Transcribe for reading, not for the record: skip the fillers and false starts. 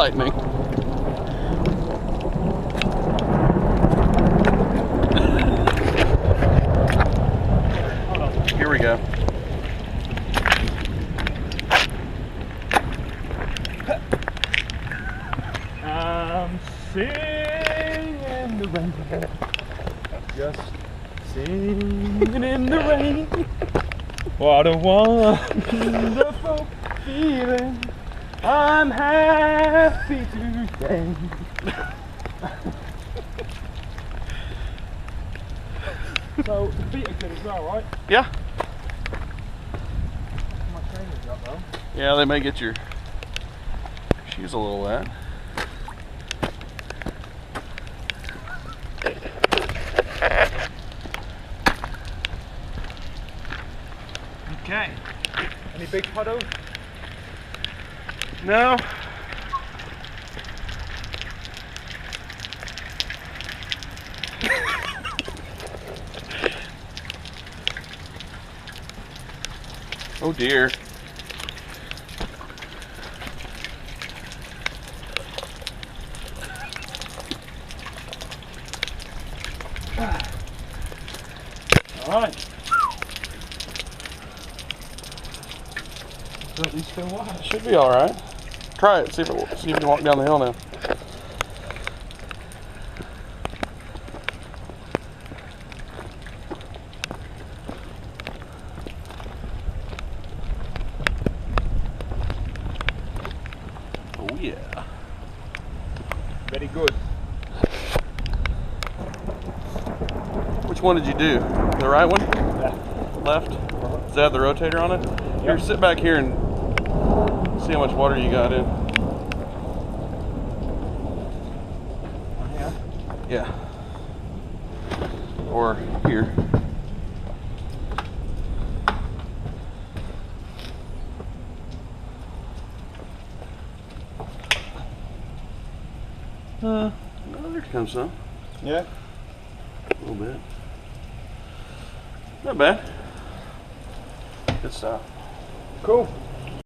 lightning. Here we go. I'm singing in the rain, just singing in the rain. What a wonderful feeling. I'm happy today. So the feet are good as well, right? Yeah. My trainers up though. Yeah, they may get your shoes a little wet. Okay. Any big puddles? No. Oh dear. All right. So at least feel what? Should be all right. Try it. See if you can walk down the hill now. Oh yeah. Very good. Which one did you do? The right one? Yeah. Left? Does that have the rotator on it? Here, sit back here and see how much water you got in. Yeah. Yeah. Or here. Oh, there comes some. Yeah. A little bit. Not bad. Good stuff. Cool.